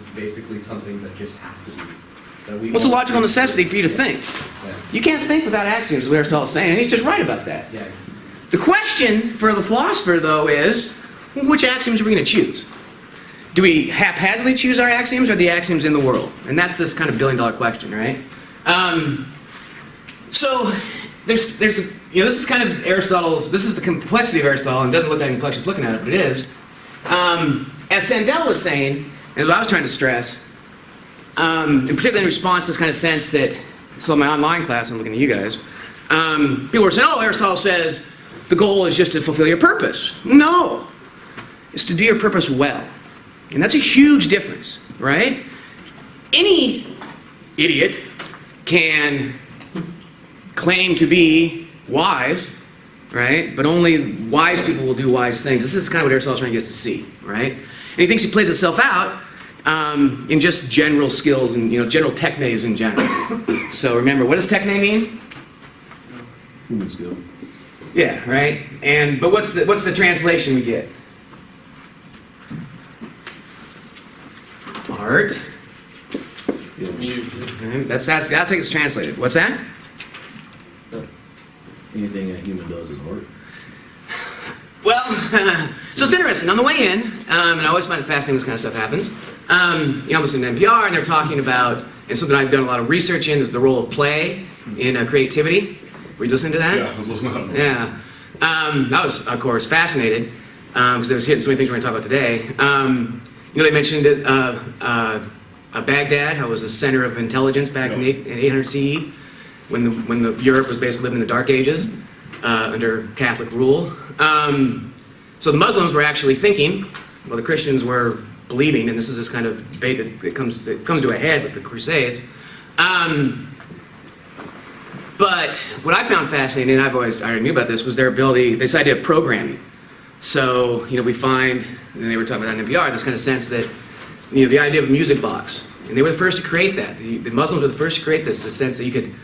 is basically something that just has to be. What's a logical necessity for you to think? Yeah. You can't think without axioms, is what Aristotle's saying, and he's just right about that. Yeah. The question for the philosopher, though, is which axioms are we going to choose? Do we haphazardly choose our axioms, or the axioms in the world? And that's this kind of billion-dollar question, right? So there's this is kind of Aristotle's. This is the complexity of Aristotle, and it doesn't look that complex just looking at it, but it is. As Sandel was saying, and what I was trying to stress, in particular in response to this kind of sense that, so in my online class, I'm looking at you guys, people were saying, oh, Aristotle says the goal is just to fulfill your purpose. No. It's to do your purpose well. And that's a huge difference, right? Any idiot can claim to be wise, right? But only wise people will do wise things. This is kind of what Aristotle's trying to get us to see, right? And he thinks he plays itself out in just general skills and general technes in general. So remember, what does techne mean? Human skill. Yeah, right. But what's the translation we get? Art. Yeah. That's how it's translated. What's that? Anything a human does is art. Well, so it's interesting. On the way in, and I always find it fascinating when this kind of stuff happens. I was in NPR, and they're talking about, and something I've done a lot of research in, is the role of play in creativity. Were you listening to that? Yeah, I was listening to that. Yeah. I was, of course, fascinated, because I was hitting so many things we're going to talk about today. They mentioned that Baghdad, how it was the center of intelligence back in 800 CE, when the Europe was basically living in the Dark Ages under Catholic rule. So the Muslims were actually thinking, well, the Christians were believing, and this is this kind of debate that comes to a head with the Crusades. But what I found fascinating, and I already knew about this, was their ability, this idea of programming. So, we find, and they were talking about that in NPR, this kind of sense that, the idea of a music box. And they were the first to create that. The Muslims were the first to create this, the sense that you could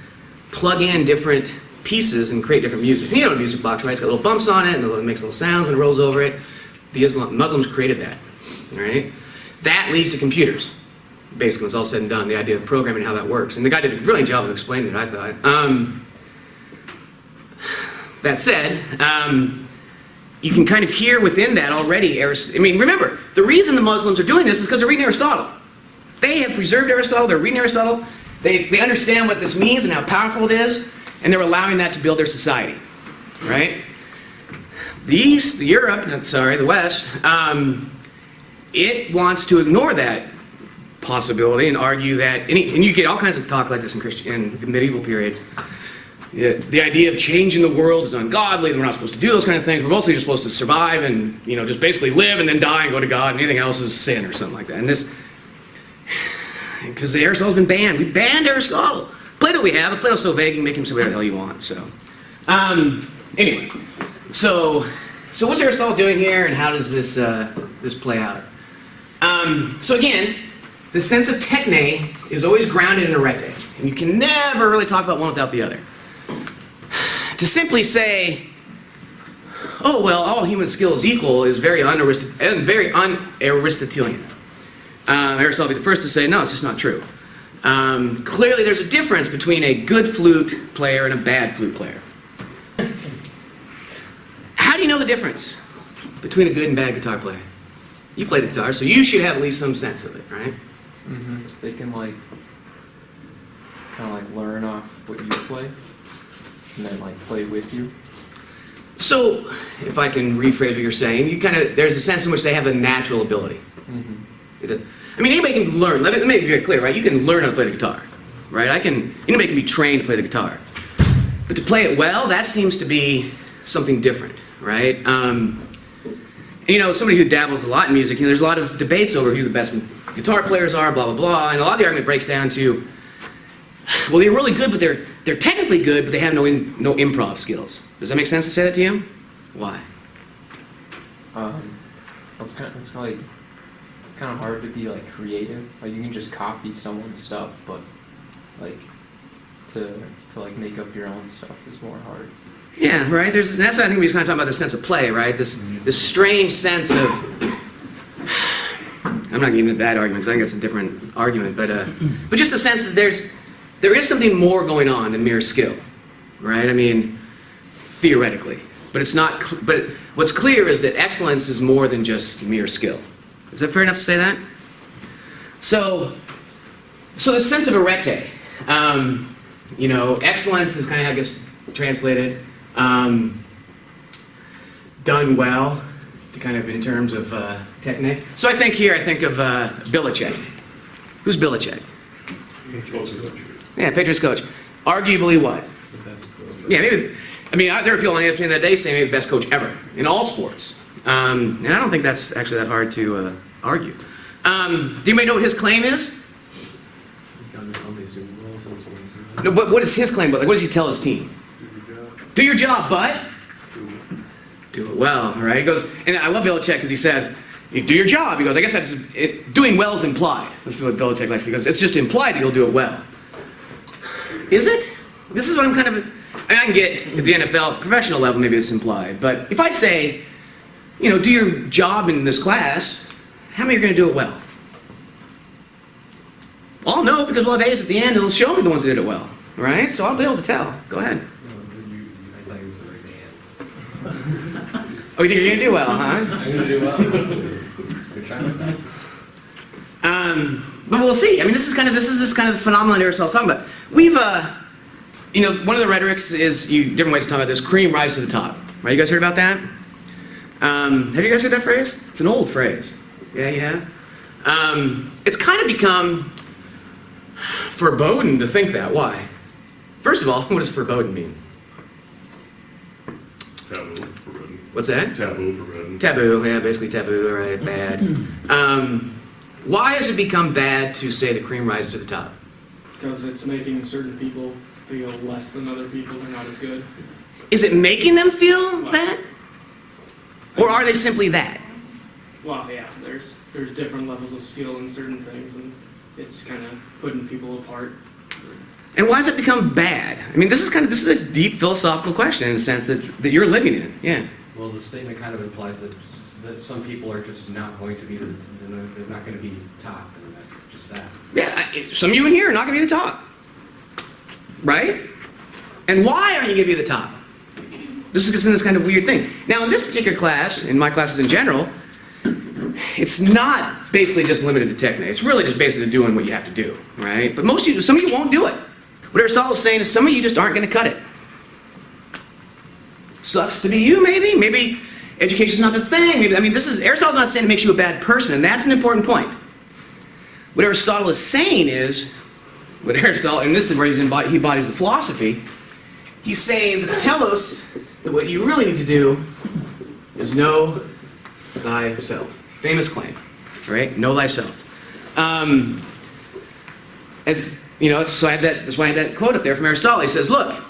plug in different pieces and create different music. You know what a music box, right? It's got little bumps on it, and it makes little sounds when it rolls over it. The Muslims created that, right? That leads to computers, basically, when it's all said and done, the idea of programming and how that works. And the guy did a brilliant job of explaining it, I thought. That said, you can kind of hear within that already, remember, the reason the Muslims are doing this is because they're reading Aristotle. They have preserved Aristotle, they're reading Aristotle, they understand what this means and how powerful it is, and they're allowing that to build their society, right? The West, it wants to ignore that possibility and argue that, and you get all kinds of talk like this in the medieval period. The idea of changing the world is ungodly, and we're not supposed to do those kind of things. We're mostly just supposed to survive and, just basically live and then die and go to God, and anything else is sin or something like that. And this, because Aristotle's been banned. We banned Aristotle. Plato we have, but Plato's so vague, you can make him say whatever the hell you want, so. Anyway, so what's Aristotle doing here, and how does this play out? So again, the sense of techne is always grounded in arete, and you can never really talk about one without the other. To simply say, oh, well, all human skill is equal is very un-Aristotelian. Aristotle will be the first to say, no, it's just not true. Clearly, there's a difference between a good flute player and a bad flute player. How do you know the difference between a good and bad guitar player? You play the guitar, so you should have at least some sense of it, right? Mm-hmm. They can kind of learn off what you play, and then play with you. So, if I can rephrase what you're saying, there's a sense in which they have a natural ability. Mm-hmm. Anybody can learn. Let me be very clear, right? You can learn how to play the guitar, right? Anybody can be trained to play the guitar. But to play it well, that seems to be something different, right? Somebody who dabbles a lot in music, there's a lot of debates over who the best guitar players are, blah, blah, blah, and a lot of the argument breaks down to, well, they're really good, but they're technically good, but they have no improv skills. Does that make sense to say that to you? Why? It's kind of hard to be creative. You can just copy someone's stuff, but to make up your own stuff is more hard. Yeah, right. That's why I think we just kind of talking about the sense of play, right? This strange sense of, I'm I'm not getting into that argument because I think that's a different argument. But just the sense that there is something more going on than mere skill, right? I mean, theoretically. But it's not. But what's clear is that excellence is more than just mere skill. Is that fair enough to say that? So the sense of arete, excellence is kind of how it gets translated. Done well, kind of in terms of technique. So I think of Belichick. Who's Belichick? Yeah, Patriots coach. Arguably what? Yeah, maybe. I mean, there are people on the other end of the day saying maybe the best coach ever in all sports. And I don't think that's actually that hard to argue. Do you know what his claim is? He's gone to so many Super Bowls, so many Super Bowls. No, but what is his claim? Like, what does he tell his team? Do your job, but do it well, right? He goes, and I love Belichick because he says, you do your job. He goes, I guess that's doing well is implied. This is what Belichick likes. He goes, it's just implied that you'll do it well. Is it? This is what I'm kind of. I can get at the NFL professional level, maybe it's implied. But if I say, do your job in this class, how many are going to do it well? I'll know because we'll have A's at the end. It'll show me the ones that did it well, right? So I'll be able to tell. Go ahead. I thought he was going to raise hands. Oh, you think you're going to do well, huh? I'm going to do well. Good try with that. But we'll see. I mean, this is kind of the phenomenon Aristotle's talking about. We've, one of the rhetorics is different ways to talk about this. Cream rise to the top. Right? You guys heard about that? Have you guys heard that phrase? It's an old phrase. Yeah, you have. It's kind of become verboten to think that. Why? First of all, what does verboten mean? Taboo, forbidden. What's that? Taboo, forbidden. Taboo, yeah, basically taboo, right, bad. Why has it become bad to say the cream rises to the top? Because it's making certain people feel less than other people. They're not as good. Is it making them feel that? Or are they simply that? Well, yeah, there's different levels of skill in certain things, and it's kind of putting people apart. And why has it become bad? I mean, this is a deep philosophical question in a sense that you're living in. Yeah. Well, the statement kind of implies that some people are just not going to be, they're not going to be top, and that's just that. Yeah, some of you in here are not going to be the top. Right? And why aren't you going to be the top? This is this kind of weird thing. Now, in this particular class, in my classes in general, it's not basically just limited to technique. It's really just basically doing what you have to do, right? But some of you won't do it. What Aristotle is saying is some of you just aren't going to cut it. Sucks to be you, maybe. Maybe education's not the thing. Aristotle's not saying it makes you a bad person, and that's an important point. What Aristotle is saying is, and this is where he embodies the philosophy, he's saying that telos, that what you really need to do is know thyself. Famous claim, right? Know thyself. That's why I had that quote up there from Aristotle. He says, look,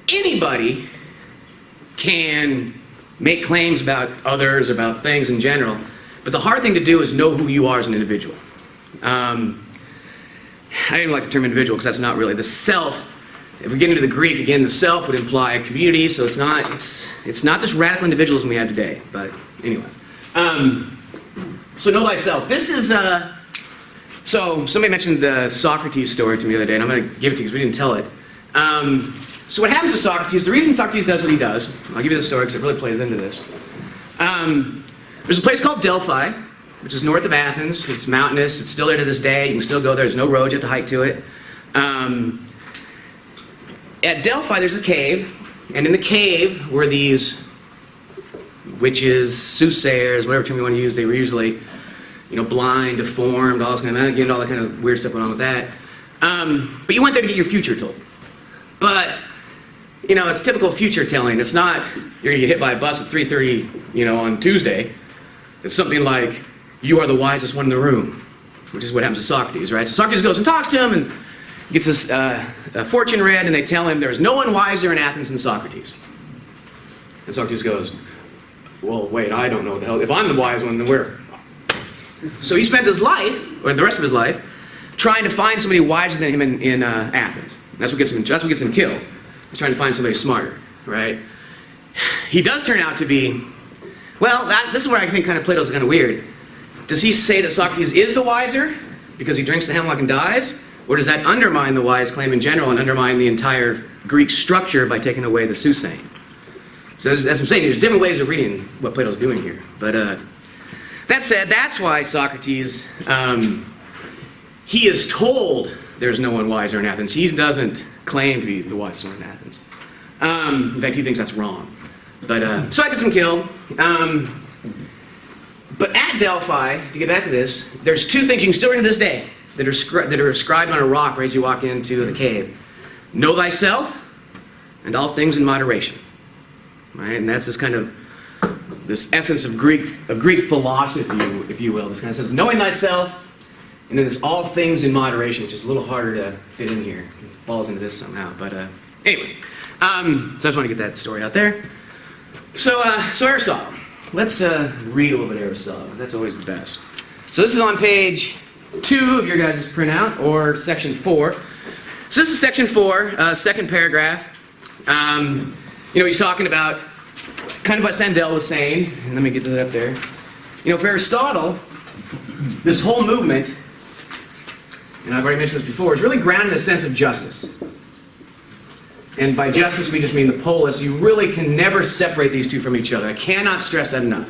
anybody can make claims about others, about things in general, but the hard thing to do is know who you are as an individual. I didn't like the term individual because that's not really the self. If we get into the Greek again, the self would imply a community, so it's not this radical individualism we have today. But anyway, so know thyself. This is so somebody mentioned the Socrates story to me the other day, and I'm going to give it to you because we didn't tell it. So what happens to Socrates? The reason Socrates does what he does, I'll give you the story because it really plays into this. There's a place called Delphi, which is north of Athens. It's mountainous. It's still there to this day. You can still go there. There's no road. You have to hike to it. At Delphi, there's a cave, and in the cave were these witches, soothsayers, whatever term you want to use. They were usually, blind, deformed, all that kind of weird stuff going on with that. But you went there to get your future told. But it's typical future telling. It's not you're going to get hit by a bus at 3:30, on Tuesday. It's something like you are the wisest one in the room, which is what happens to Socrates, right? So Socrates goes and talks to him and gets a fortune read, and they tell him there's no one wiser in Athens than Socrates. And Socrates goes, well, wait, I don't know what the hell. If I'm the wise one, then where? So he spends his life, or the rest of his life, trying to find somebody wiser than him in Athens. That's what gets him killed. He's trying to find somebody smarter, right? He does turn out to be, this is where I think kind of Plato's kind of weird. does he say that Socrates is the wiser because he drinks the hemlock and dies? Or does that undermine the wise claim in general and undermine the entire Greek structure by taking away the soothsaying? So as I'm saying, there's different ways of reading what Plato's doing here. But that said, that's why Socrates, he is told there's no one wiser in Athens. He doesn't claim to be the wisest one in Athens. In fact, he thinks that's wrong. But so I get him killed. But at Delphi, to get back to this, there's two things you can still read to this day that are inscribed on a rock right as you walk into the cave. Know thyself, and all things in moderation. Right? And that's this kind of this essence of Greek philosophy, if you will. This kind of sense of knowing thyself, and then there's all things in moderation, which is a little harder to fit in here. It falls into this somehow. But anyway, so I just want to get that story out there. So Aristotle. Let's read a little bit of Aristotle, because that's always the best. So this is on page 2 of your guys' printout, or section 4. So this is section 4, second paragraph. He's talking about kind of what Sandel was saying, and let me get that up there. For Aristotle, this whole movement, and I've already mentioned this before, is really grounded in a sense of justice. And by justice, we just mean the polis. You really can never separate these two from each other. I cannot stress that enough.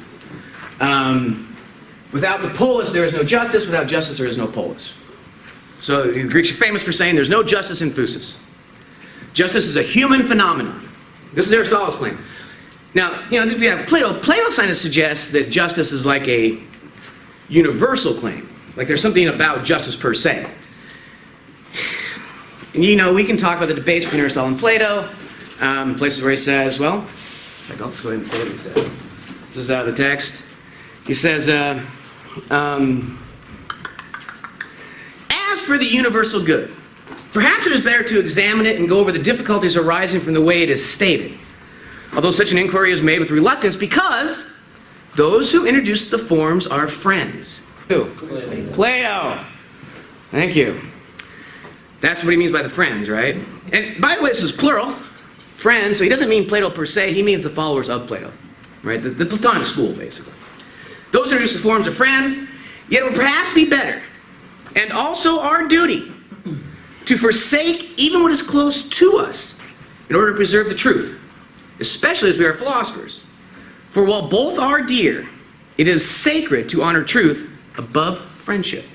Without the polis, there is no justice. Without justice, there is no polis. So the Greeks are famous for saying there's no justice in physis. Justice is a human phenomenon. This is Aristotle's claim. Now, we have Plato. Plato kind of suggests that justice is like a universal claim. Like there's something about justice per se. And we can talk about the debates between Aristotle and Plato. Places where he says, well, I'll just go ahead and say what he says. This is out of the text. He says, as for the universal good, perhaps it is better to examine it and go over the difficulties arising from the way it is stated. Although such an inquiry is made with reluctance, because those who introduced the forms are friends. Who? Plato. Thank you. That's what he means by the friends, right? And by the way, this is plural, friends, so he doesn't mean Plato per se, he means the followers of Plato, right? The Platonic school, basically. Those who introduce the forms of friends, yet it would perhaps be better, and also our duty, to forsake even what is close to us in order to preserve the truth, especially as we are philosophers. For while both are dear, it is sacred to honor truth above friendship.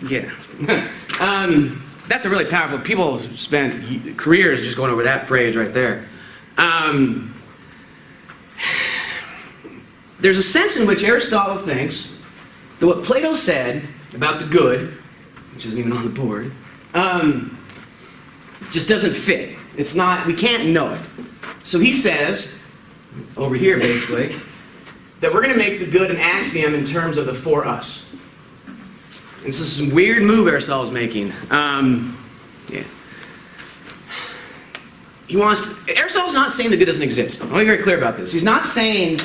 Yeah. That's a really powerful, people have spent careers just going over that phrase right there. There's a sense in which Aristotle thinks that what Plato said about the good, which isn't even on the board, just doesn't fit. It's not, we can't know it. So he says, over here basically, that we're going to make the good an axiom in terms of the for us. And this is some weird move Aristotle's making. Yeah. Aristotle's not saying the good doesn't exist. I want to be very clear about this. He's not saying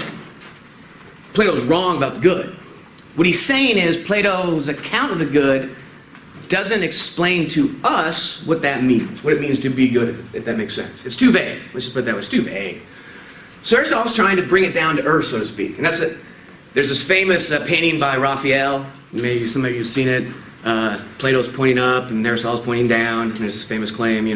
Plato's wrong about the good. What he's saying is Plato's account of the good doesn't explain to us what that means, what it means to be good, if that makes sense. It's too vague. Let's just put it that way. It's too vague. So Aristotle's trying to bring it down to earth, so to speak. And that's it. There's this famous painting by Raphael. Maybe some of you have seen it. Plato's pointing up and Aristotle's pointing down. And there's this famous claim,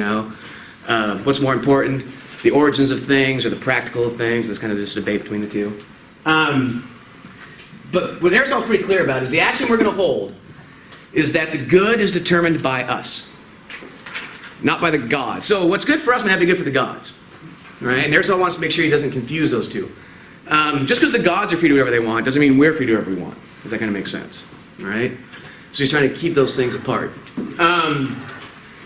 what's more important, the origins of things or the practical of things? There's kind of this debate between the two. But what Aristotle's pretty clear about is the axiom we're going to hold is that the good is determined by us, not by the gods. So what's good for us may not be good for the gods. Right? And Aristotle wants to make sure he doesn't confuse those two. Just because the gods are free to do whatever they want doesn't mean we're free to do whatever we want, if that kind of makes sense. Right? So he's trying to keep those things apart.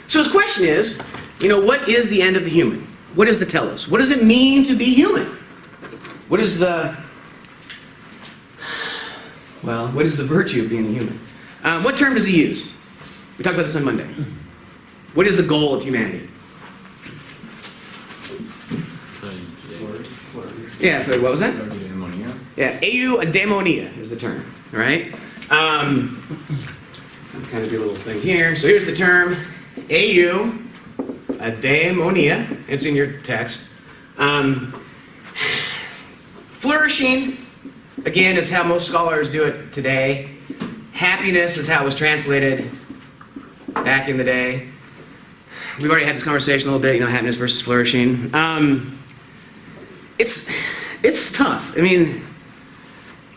So his question is, what is the end of the human? What is the telos? What does it mean to be human? What is the virtue of being a human? What term does he use? We talked about this on Monday. What is the goal of humanity? Yeah, what was that? Yeah, eudaimonia is the term, right? Kind of do a little thing here. So here's the term, eudaimonia. It's in your text. Flourishing, again, is how most scholars do it today. Happiness is how it was translated back in the day. We've already had this conversation a little bit, happiness versus flourishing. It's tough. I mean,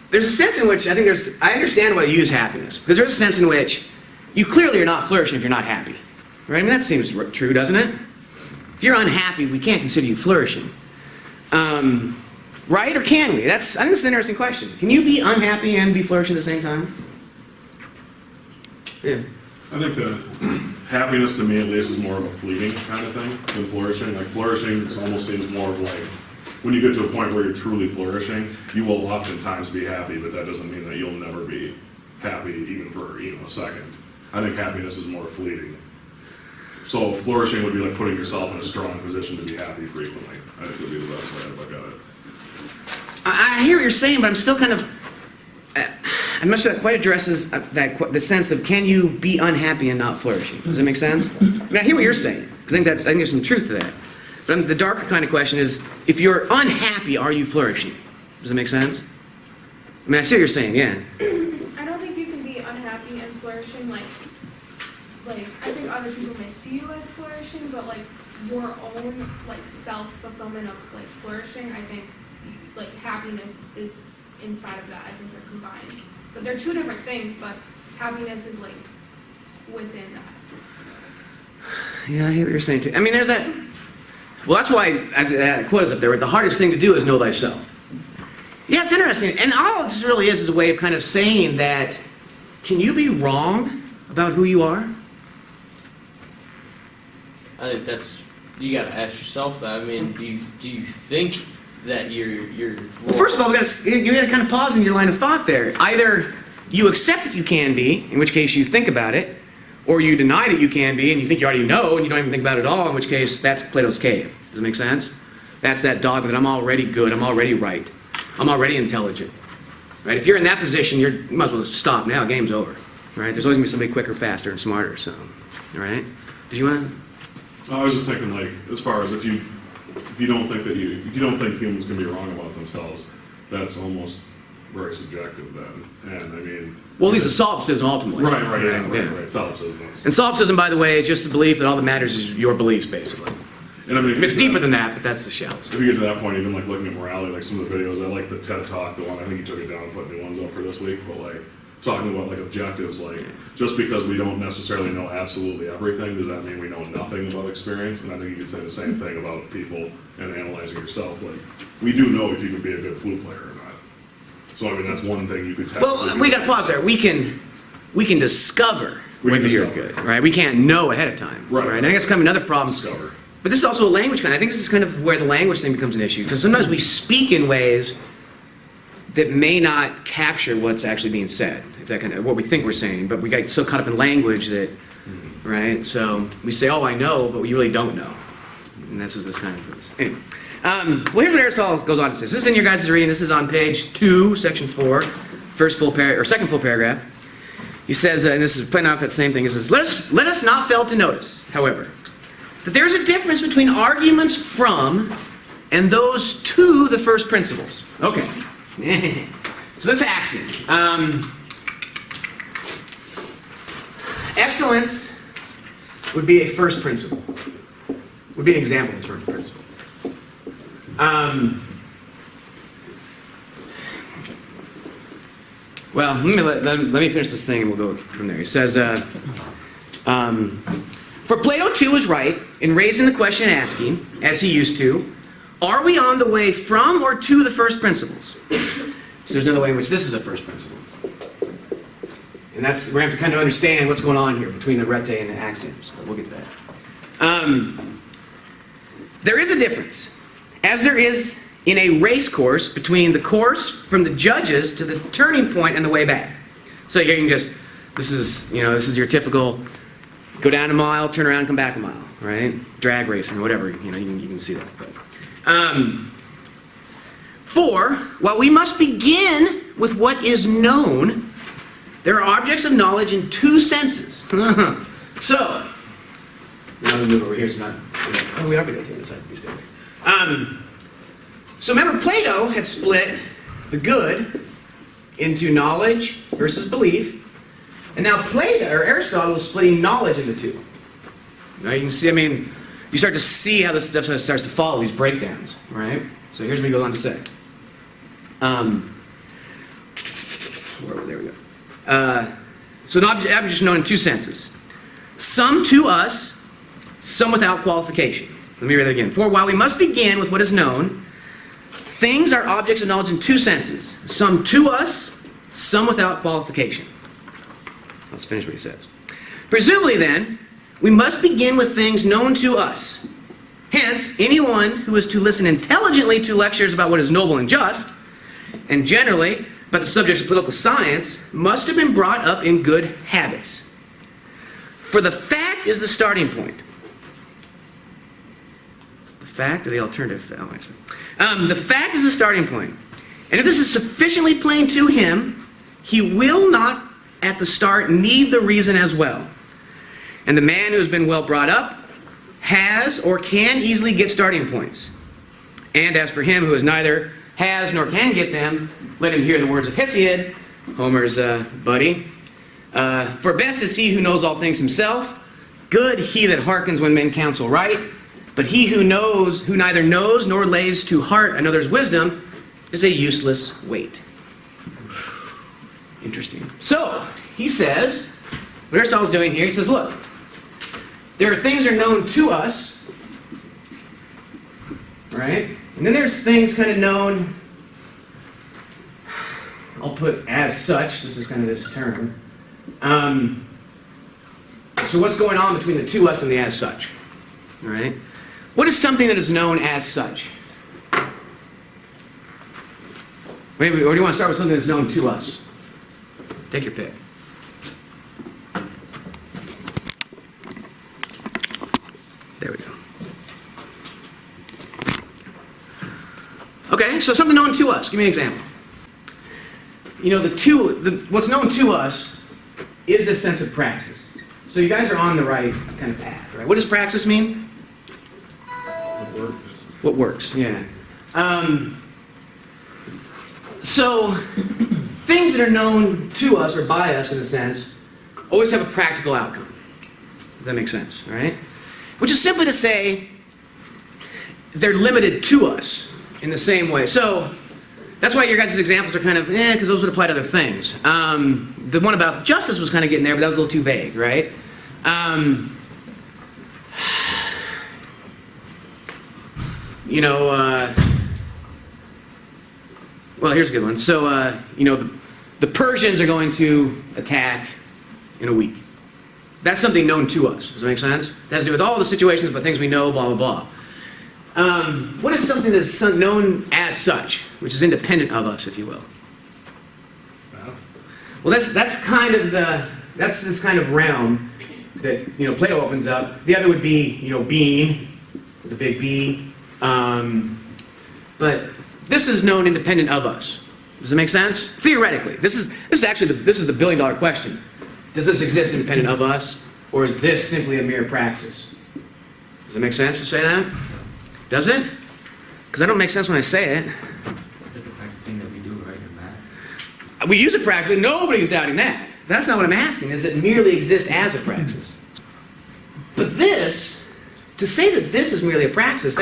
there's a sense in which I understand why you use happiness, because there's a sense in which you clearly are not flourishing if you're not happy. Right? I mean, that seems true, doesn't it? If you're unhappy, we can't consider you flourishing. Right? Or can we? I think that's an interesting question. Can you be unhappy and be flourishing at the same time? Yeah. I think that happiness to me at least is more of a fleeting kind of thing than flourishing. Like flourishing almost seems more of like, when you get to a point where you're truly flourishing, you will oftentimes be happy, but that doesn't mean that you'll never be happy even for a second. I think happiness is more fleeting. So flourishing would be like putting yourself in a strong position to be happy frequently. I think would be the best way to look at it. I hear what you're saying, but I'm still kind of... I'm not sure that quite addresses the sense of can you be unhappy and not flourishing. Does that make sense? I mean, I hear what you're saying, because I think there's some truth to that. But the darker kind of question is, if you're unhappy, are you flourishing? Does that make sense? I mean, I see what you're saying, yeah. I don't think you can be unhappy and flourishing, like I think other people may see you as flourishing, but like your own like self-fulfillment of like flourishing, I think like happiness is inside of that. I think they're combined. But they're two different things, but happiness is like within that. Yeah, I hear what you're saying too. I mean, there's that... Well, that's why that quote is up there. The hardest thing to do is know thyself. Yeah, it's interesting. And all this really is a way of kind of saying that, can you be wrong about who you are? I think you got to ask yourself that. I mean, do you think that you're Well, first of all, you got to kind of pause in your line of thought there. Either you accept that you can be, in which case you think about it, or you deny that you can be, and you think you already know, and you don't even think about it at all, in which case that's Plato's cave. Does it make sense? That's that dogma that I'm already good, I'm already right, I'm already intelligent. Right? If you're in that position, you might as well stop now, game's over. Right? There's always going to be somebody quicker, faster, and smarter. So, all right? Did you want to? I was just thinking, like, as far as if you don't think humans can be wrong about themselves, that's almost very subjective then. And I mean, Well, at least the solipsism ultimately. right. Solipsism. And solipsism, by the way, is just the belief that all that matters is your beliefs, basically. And I mean, It's deeper than that, but that's the shell. If you get to that point, even like looking at morality, like some of the videos, I like the TED Talk, the one, I think he took it down and put new ones up for this week, but like talking about like objectives, like just because we don't necessarily know absolutely everything, does that mean we know nothing about experience? And I think you could say the same thing about people and analyzing yourself. Like, we do know if you can be a good flute player or not. So I mean, that's one thing you could test. Well, we got to pause there. We can discover whether you're good, right? We can't know ahead of time, Right. I think that's kind of another problem. Discover. But this is also a language kind. I think this is kind of where the language thing becomes an issue, because sometimes we speak in ways that may not capture what's actually being said, if that kind of what we think we're saying. But we get so caught up in language that, right? So we say, "Oh, I know," but we really don't know, and that's what this kind of is. Anyway, well, here's what Aristotle goes on to say. This is in your guys' reading. This is on page 2, section 4, second full paragraph. He says, and this is putting off that same thing. He says, "Let us not fail to notice, however, that there is a difference between arguments from and those to the first principles." Okay. So that's axiom. Excellence would be a first principle. Would be an example of a first principle. Well, let me finish this thing and we'll go from there. He says, for Plato too was right in raising the question and asking, as he used to, are we on the way from or to the first principles? So there's another way in which this is a first principle. And we're going to have to kind of understand what's going on here between the rete and the axioms. But we'll get to that. There is a difference, as there is in a race course, between the course from the judges to the turning point and the way back. So here you can just, this is your typical go down a mile, turn around, come back a mile, right? Drag racing or whatever, you can see that. But, for, while we must begin with what is known, there are objects of knowledge in two senses. So, now I'm going to move over here so we are going to take this side. So remember, Plato had split the good into knowledge versus belief. And now Aristotle is splitting knowledge into two. Now you can see, you start to see how this stuff starts to follow these breakdowns, right? So here's what he goes on to say. There we go. So an object is known in two senses. Some to us, some without qualification. Let me read that again. For while we must begin with what is known, things are objects of knowledge in two senses. Some to us, some without qualification. Let's finish what he says. Presumably then, we must begin with things known to us. Hence, anyone who is to listen intelligently to lectures about what is noble and just, and generally about the subjects of political science, must have been brought up in good habits. For the fact is the starting point. The fact or the alternative? Oh, actually. The fact is the starting point. And if this is sufficiently plain to him, he will not at the start need the reason as well. And the man who has been well brought up has or can easily get starting points. And as for him who is neither has nor can get them, let him hear the words of Hesiod, Homer's buddy. For best is he who knows all things himself, good he that hearkens when men counsel right, but he who neither knows nor lays to heart another's wisdom is a useless weight. Interesting. So, he says, what Aristotle's doing here, he says, look, there are things that are known to us, right? And then there's things kind of known, I'll put as such, this is kind of this term. So what's going on between the to us and the as such? All right? What is something that is known as such? Wait, or do you want to start with something that's known to us? Take your pick. There we go. Okay, so something known to us. Give me an example. You know, what's known to us is this sense of praxis. So you guys are on the right kind of path, right? What does praxis mean? What works? What works, yeah. So, things that are known to us, or by us in a sense, always have a practical outcome. If that makes sense, right? Which is simply to say, they're limited to us in the same way. So, that's why your guys' examples are kind of, because those would apply to other things. The one about justice was kind of getting there, but that was a little too vague, right? Well, here's a good one. So, the Persians are going to attack in a week. That's something known to us. Does that make sense? That has to do with all the situations, but things we know, blah, blah, blah. What is something that's known as such, which is independent of us, if you will? Well, that's kind of that's this kind of realm that Plato opens up. The other would be being, the big B. But this is known independent of us. Does it make sense? Theoretically, this is the billion-dollar question. Does this exist independent of us, or is this simply a mere praxis? Does it make sense to say that? Does it? Because that don't make sense when I say it. It's a practice thing that we do, right, in math. We use it practically. Nobody's doubting that. That's not what I'm asking. Is it merely exist as a praxis? But to say that this is merely a praxis,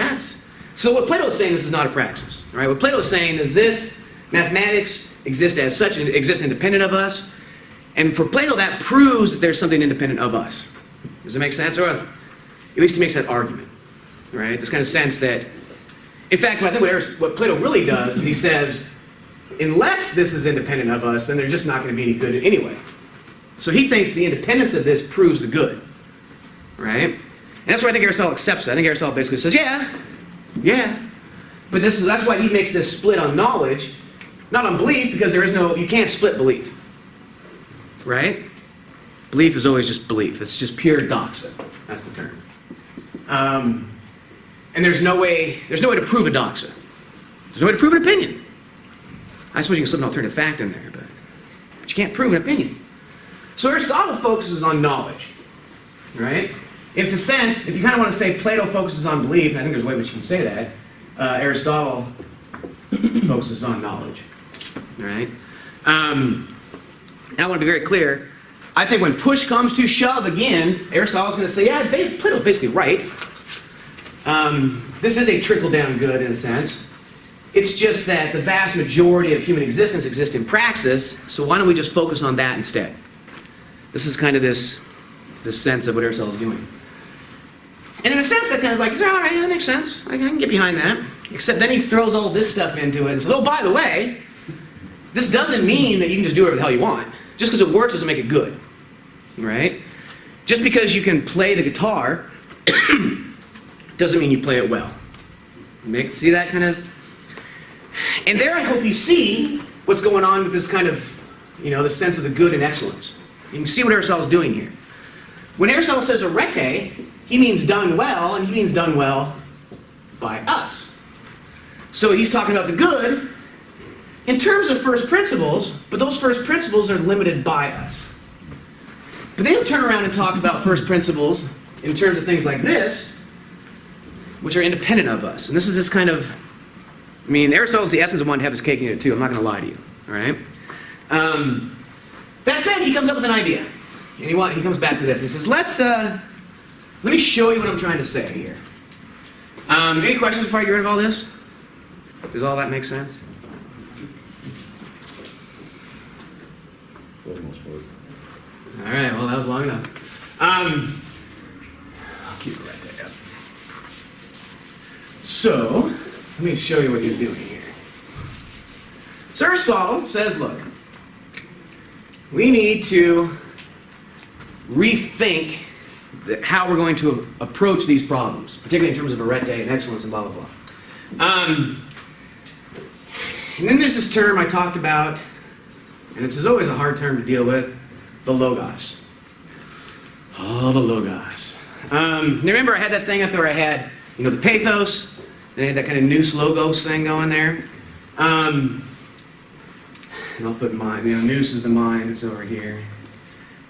so what Plato is saying, this is not a praxis. Right? What Plato is saying is this: mathematics exists as such and exists independent of us. And for Plato, that proves that there's something independent of us. Does it make sense? Or at least he makes that argument. Right? This kind of sense that, in fact, I think what Plato really does is he says, unless this is independent of us, then there's just not going to be any good anyway. So he thinks the independence of this proves the good. Right? And that's why I think Aristotle accepts it. I think Aristotle basically says, yeah. But that's why he makes this split on knowledge, not on belief, because you can't split belief. Right? Belief is always just belief. It's just pure doxa. That's the term. And there's no way to prove a doxa. There's no way to prove an opinion. I suppose you can slip an alternative fact in there, but you can't prove an opinion. So Aristotle focuses on knowledge. Right? In a sense, if you kind of want to say Plato focuses on belief, and I think there's a way which you can say that, Aristotle focuses on knowledge. All right? And I want to be very clear. I think when push comes to shove again, Aristotle's going to say, yeah, Plato's basically right. This is a trickle-down good in a sense. It's just that the vast majority of human existence exists in praxis, so why don't we just focus on that instead? This is kind of this sense of what Aristotle is doing. And in a sense, that kind of like, all right, that makes sense. I can get behind that. Except then he throws all this stuff into it and says, oh, by the way, this doesn't mean that you can just do whatever the hell you want. Just because it works doesn't make it good. Right? Just because you can play the guitar doesn't mean you play it well. See that kind of? And there I hope you see what's going on with this kind of, the sense of the good and excellence. You can see what Aristotle's doing here. When Aristotle says arete, he means done well, and he means done well by us. So he's talking about the good in terms of first principles, but those first principles are limited by us. But then he'll turn around and talk about first principles in terms of things like this, which are independent of us. And this is this kind of, Aristotle's the essence of wanting to have his cake and eat it too. I'm not going to lie to you. All right? That said, he comes up with an idea. And he comes back to this. And he says, let me show you what I'm trying to say here. Any questions before I get rid of all this? Does all that make sense? For the most part. All right, well, that was long enough. I'll keep it right there. So, let me show you what he's doing here. So Aristotle says, look, we need to rethink how we're going to approach these problems, particularly in terms of arete and excellence and blah, blah, blah. And then there's this term I talked about, and this is always a hard term to deal with, the logos. Oh, the logos. Remember I had that thing up there where I had, the pathos, and I had that kind of nous logos thing going there. And I'll put mine, nous is the mind, it's over here.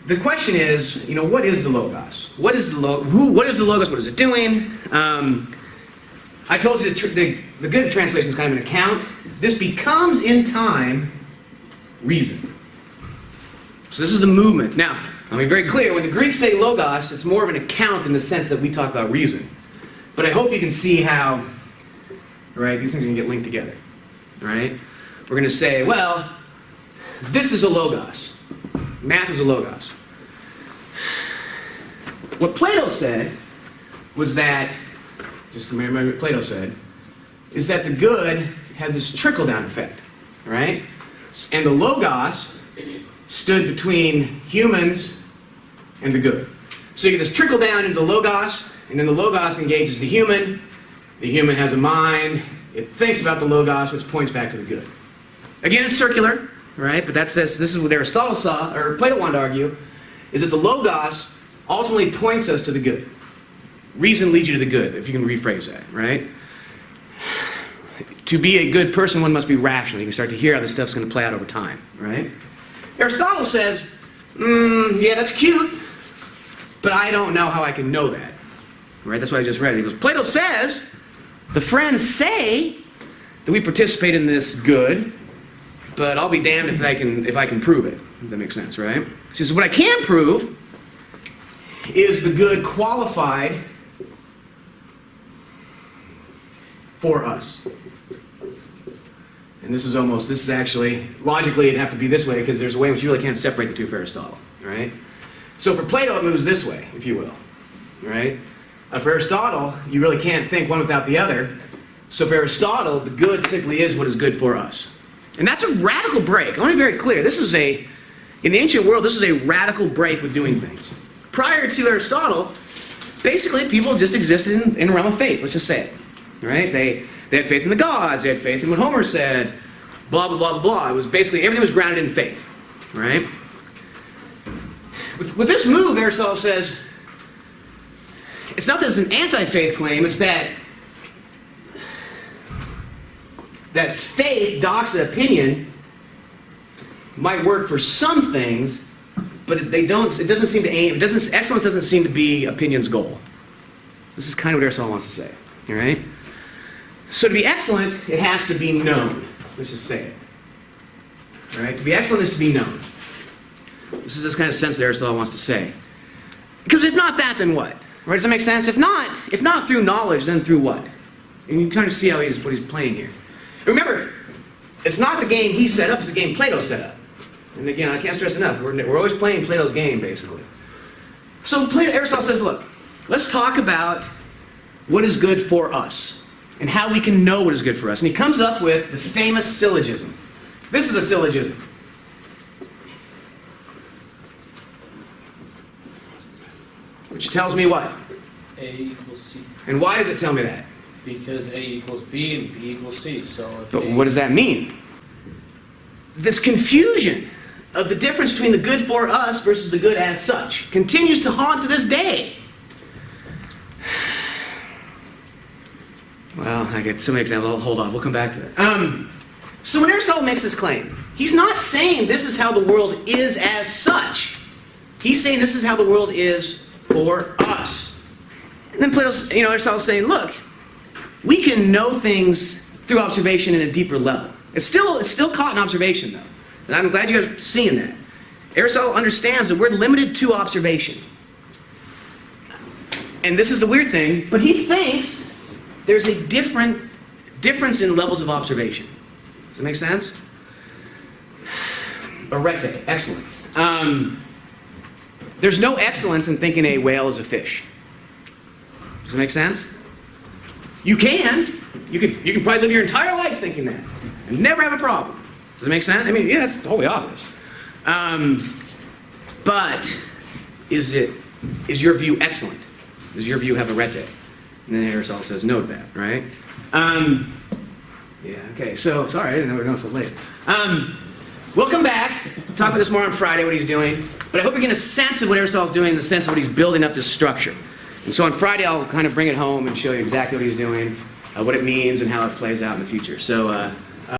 The question is, what is the logos? What is the logos? What is it doing? I told you the good translation is kind of an account. This becomes, in time, reason. So this is the movement. Now, I'll be very clear. When the Greeks say logos, it's more of an account in the sense that we talk about reason. But I hope you can see how, right, these things are going to get linked together. Right? We're going to say, well, this is a logos. Math is a logos. What Plato said was that, just remember what Plato said, is that the good has this trickle-down effect, right? And the logos stood between humans and the good. So you get this trickle-down into the logos, and then the logos engages the human has a mind, it thinks about the logos, which points back to the good. Again, it's circular, right? But this is what Aristotle saw, or Plato wanted to argue, is that the logos ultimately points us to the good. Reason leads you to the good, if you can rephrase that, right? To be a good person, one must be rational. You can start to hear how this stuff's going to play out over time, right? Aristotle says, yeah, that's cute, but I don't know how I can know that. Right? That's what I just read. He goes, Plato says, the friends say that we participate in this good, but I'll be damned if I can prove it. If that makes sense, right? He says, what I can prove is the good qualified for us. And this is actually, logically it'd have to be this way because there's a way in which you really can't separate the two for Aristotle, right? So for Plato it moves this way, if you will, right? For Aristotle, you really can't think one without the other. So for Aristotle, the good simply is what is good for us. And that's a radical break. I want to be very clear. In the ancient world, this is a radical break with doing things. Prior to Aristotle, basically people just existed in a realm of faith, let's just say it. Right? They had faith in the gods, they had faith in what Homer said, blah, blah, blah, blah, blah. It was basically, everything was grounded in faith. Right? With this move, Aristotle says, it's not that it's an anti-faith claim, it's that faith, doxa, opinion, might work for some things, but excellence doesn't seem to be opinion's goal. This is kind of what Aristotle wants to say. All right? So to be excellent, it has to be known. Let's just say it. All right? To be excellent is to be known. This is this kind of sense that Aristotle wants to say. Because if not that, then what? Right? Does that make sense? If not through knowledge, then through what? And you kind of see what he's playing here. Remember, it's not the game he set up, it's the game Plato set up. And again, I can't stress enough, we're always playing Plato's game, basically. So Aristotle says, look, let's talk about what is good for us and how we can know what is good for us. And he comes up with the famous syllogism. This is a syllogism. Which tells me what? A equals C. And why does it tell me that? Because A equals B and B equals C. So if But A what does that mean? This confusion of the difference between the good for us versus the good as such continues to haunt to this day. Well, I get so many examples. Hold on, we'll come back to that. So when Aristotle makes this claim, he's not saying this is how the world is as such. He's saying this is how the world is for us. And then Aristotle's saying, look, we can know things through observation in a deeper level. It's still caught in observation, though. And I'm glad you guys are seeing that. Aristotle understands that we're limited to observation. And this is the weird thing, but he thinks there's a difference in levels of observation. Does that make sense? Arete, excellence. There's no excellence in thinking a whale is a fish. Does that make sense? You can probably live your entire life thinking that and never have a problem. Does it make sense? I mean, yeah, it's totally obvious. But is your view excellent? Does your view have arete? And then Aristotle says no to that, right? Yeah, okay, so, sorry, I didn't know we were going so late. We'll come back, talk about this more on Friday, what he's doing, but I hope you're getting a sense of what Aristotle's doing in the sense of what he's building up this structure. And so on Friday, I'll kind of bring it home and show you exactly what he's doing, what it means, and how it plays out in the future. So